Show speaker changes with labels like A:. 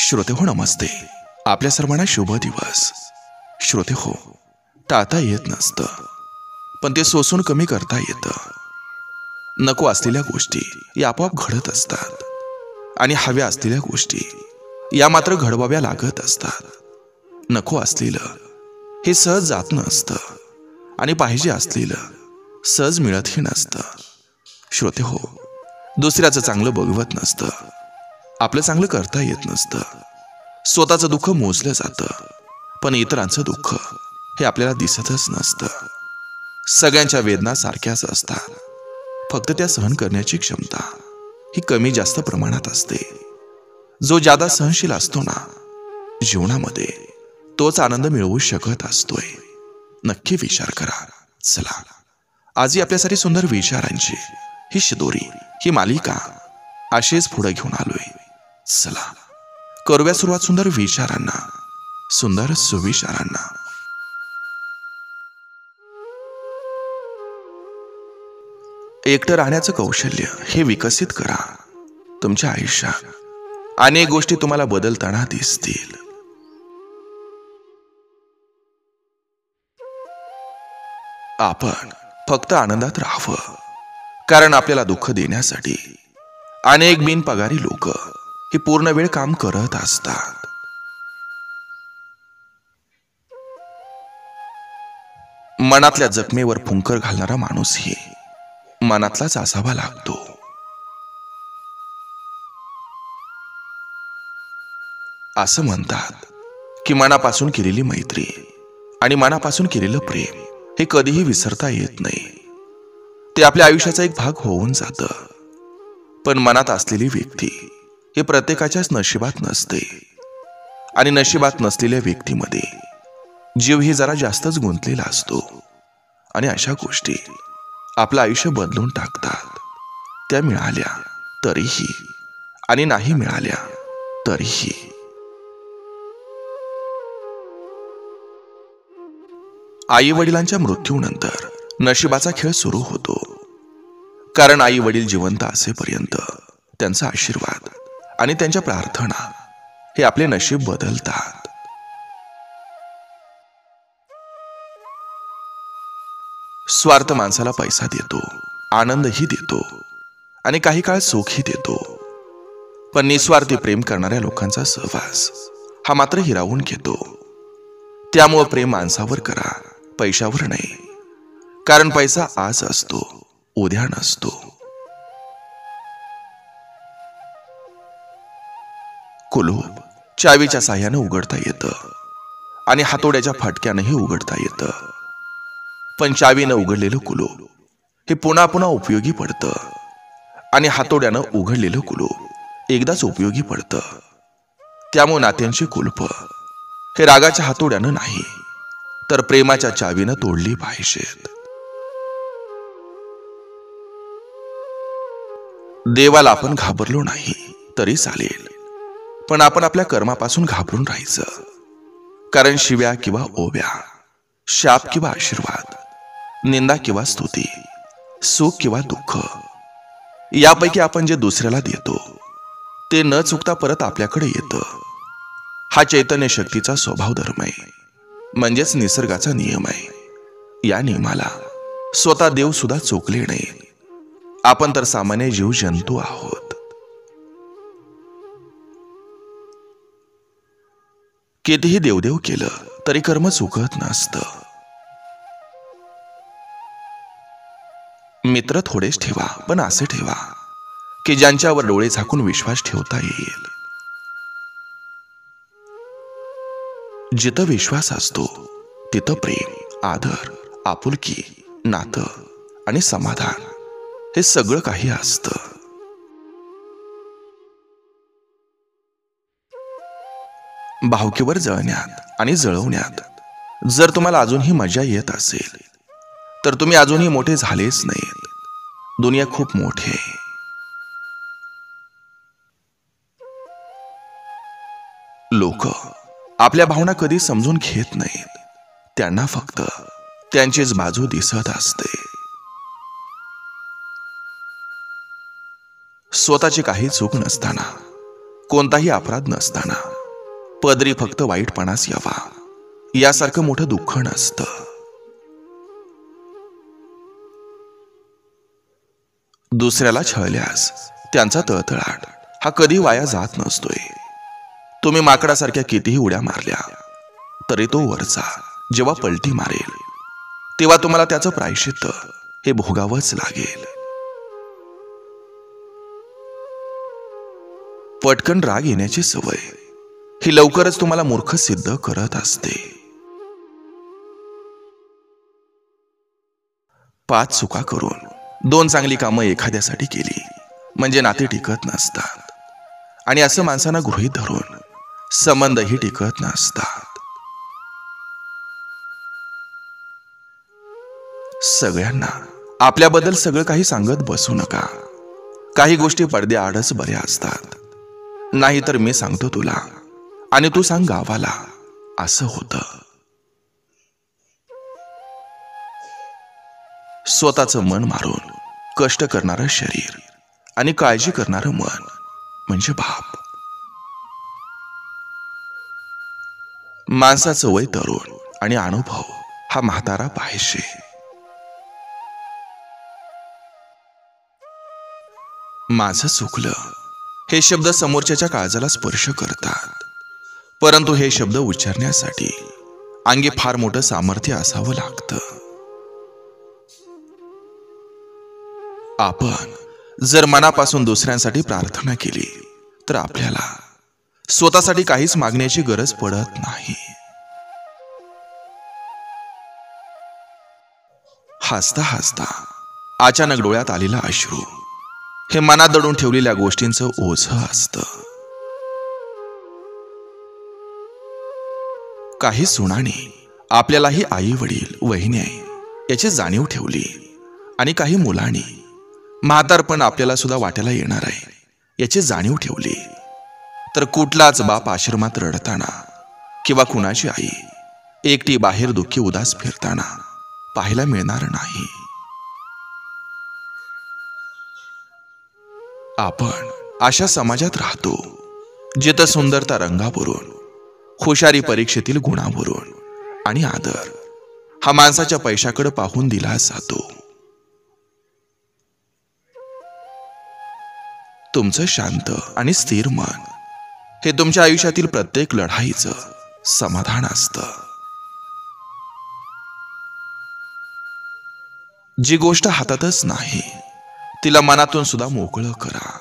A: श्रोते हो नमस्ते. आपल्या सर्वांना शुभ दिवस. श्रोते हो, टाळता येत नसतं, पण ते सोसून कमी करता येतं. नको असलेल्या गोष्टी या आपोआप घडत असतात आणि हव्या असलेल्या गोष्टी या मात्र घडवाव्या लागत असतात. नको असलेलं हे सहज जात नसतं आणि पाहिजे असलेलं सहज मिळतही नसतं. श्रोते हो, दुसऱ्याचं चांगलं बघवत नसतं, आपलं चांगलं करता येत नसतं. स्वतःचं दुःख मोजलं जातं, पण इतरांचं दुःख हे आपल्याला दिसतच नसतं. सगळ्यांच्या वेदना सारख्याच असतात, फक्त त्या सहन करण्याची क्षमता ही कमी जास्त प्रमाणात असते. जो जादा सहनशील असतो ना जीवनामध्ये, तोच आनंद मिळवू शकत असतोय. नक्की विचार करा. चला, आजही आपल्यासाठी सुंदर विचारांची ही शिदोरी, ही मालिका अशीच पुढे घेऊन आलोय. चला करूया सुरुवात सुंदर विचारांना, सुंदर सुविचारांना. एकटं राहण्याचं कौशल्य हे विकसित करा. तुमच्या आयुष्यात अनेक गोष्टी तुम्हाला बदलताना दिसतील. आपण फक्त आनंदात राहावं, कारण आपल्याला दुःख देण्यासाठी अनेक बिनपगारी लोक हे पूर्ण वेळ काम करत असतात. मनातल्या जखमेवर फुंकर घालणारा माणूसही मनातलाच असावा लागतो. असं म्हणतात की मनापासून केलेली मैत्री आणि मनापासून केलेलं प्रेम हे कधीही विसरता येत नाही. ते आपल्या आयुष्याचा एक भाग होऊन जातं. पण मनात असलेली व्यक्ती हे प्रत्येकाच्याच नशिबात नसते, आणि नशिबात नसलेल्या व्यक्तीमध्ये जीव ही जरा जास्तच गुंतलेला असतो, आणि अशा गोष्टी आपलं आयुष्य बदलून टाकतात. त्या मिळाल्या तरीही आणि नाही मिळाल्या तरीही. आई वडिलांच्या मृत्यूनंतर नशिबाचा खेळ सुरू होतो, कारण आई वडील जिवंत असेपर्यंत त्यांचा आशीर्वाद आणि त्यांच्या प्रार्थना हे आपले नशीब बदलतात. स्वार्थ माणसाला पैसा देतो, आनंदही देतो आणि काही काळ सुखही देतो, पण निस्वार्थी प्रेम करणाऱ्या लोकांचा सहवास हा मात्र हिरावून घेतो. त्यामुळे प्रेम माणसावर करा, पैशावर नाही, कारण पैसा आज असतो, उद्या नसतो. कुलूप चावीच्या साह्यानं उघडता येतं आणि हातोड्याच्या फटक्यानंही उघडता येतं, पण चावीनं उघडलेलं कुलूप हे पुन्हा पुन्हा उपयोगी पडतं, आणि हातोड्यानं उघडलेलं कुलूप एकदाच उपयोगी पडतं. त्यामुळे नात्यांची कुलूप हे रागाच्या हातोड्यानं नाही, तर प्रेमाच्या चावीनं तोडली पाहिजेत. देवाला आपण घाबरलो नाही तरी चालेल, पण आपण आपल्या कर्मापासून घाबरून राहायचं. कारण शिव्या किंवा ओव्या, शाप किंवा आशीर्वाद, निंदा किंवा स्तुती, सुख किंवा दुःख, यापैकी आपण जे दुसऱ्याला देतो ते न चुकता परत आपल्याकडे येतं. हा चैतन्य शक्तीचा स्वभाव धर्म आहे, म्हणजेच निसर्गाचा नियम आहे. या नियमाला स्वतः देव सुद्धा चुकले नाही. आपण तर सामान्य जीव जंतू आहोत. कितीही देवदेव केलं तरी कर्म चुकत नसतं. मित्र थोडेच ठेवा, पण असे ठेवा की ज्यांच्यावर डोळे झाकून विश्वास ठेवता येईल. जिथं विश्वास असतो तिथं प्रेम, आदर, आपुलकी, नातं आणि समाधान हे सगळं काही असतं. भावकीवर जळण्यात आणि जळवण्यात जर तुम्हाला अजूनही मजा येत असेल, तर तुम्ही अजूनही मोठे झालेच नाहीत. दुनिया खूप मोठी आहे. लोक आपल्या भावना कधी समजून घेत नाहीत. त्यांना फक्त त्यांचीच बाजू दिसत असते. स्वतःची काही चूक नसताना, कोणताही अपराध नसताना पदरी फक्त वाईटपणाच यावा यासारखं मोठं दुःख नसतं. दुसऱ्याला छळल्यास त्यांचा तळतळाट हा कधी वाया जात नसतोय. तुम्ही माकडासारख्या कितीही उड्या मारल्या तरी तो वरचा जेव्हा पलटी मारेल तेव्हा तुम्हाला त्याचं प्रायश्चित्त हे भोगावंच लागेल. पटकन राग येण्याची सवय ही लवकरच तुम्हाला मूर्ख सिद्ध करत असते. 5 चुका करून 2 चांगली कामं एखाद्यासाठी केली म्हणजे नाते टिकत नसतात. आणि असं माणसांना गृहीत धरून संबंधही टिकत नसतात. सगळ्यांना आपल्याबद्दल सगळं काही सांगत बसू नका. काही गोष्टी पडद्याआडच बऱ्या असतात. नाहीतर मी सांगतो तुला आणि तू सांग गावाला, असं होतं. स्वतःचं मन मारून कष्ट करणारं शरीर आणि काळजी करणारं मन म्हणजे बाप. माणसाचं वय तरुण आणि अनुभव हा म्हातारा पाहिजे. माझं चुकलं हे शब्द समोरच्याच्या काळजाला स्पर्श करतात. परंतु हे शब्द उच्चारण्यासाठी अंगी फार मोठं सामर्थ्य असावं लागतं. आपण जर मनापासून दुसऱ्यांसाठी प्रार्थना केली तर आपल्याला स्वतःसाठी काहीच मागण्याची गरज पडत नाही. हसता हसता अचानक डोळ्यात आलेला अश्रू हे मनात दडून ठेवलेल्या गोष्टींचं ओझं असतं. काही सुनाने आपल्यालाही आई वडील वहिनी याची जाणीव ठेवली आणि काही मुलांनी म्हातारपण आपल्याला सुद्धा वाट्याला येणार आहे याची जाणीव ठेवली. तर कुठलाच बाप आश्रमात रडताना किंवा कुणाची आई एकटी बाहेर दुःखी उदास फिरताना पाहायला मिळणार नाही. आपण अशा समाजात राहतो जिथं सुंदरता रंगावरून, हुशारी परीक्षेतील गुणावरून आणि आदर हा माणसाच्या पैशाकडे पाहून दिला जातो. तुमचं शांत आणि स्थिर मन हे तुमच्या आयुष्यातील प्रत्येक लढाईचं समाधान असतं. जी गोष्ट हातातच नाही तिला मनातून सुद्धा मोकळं करा.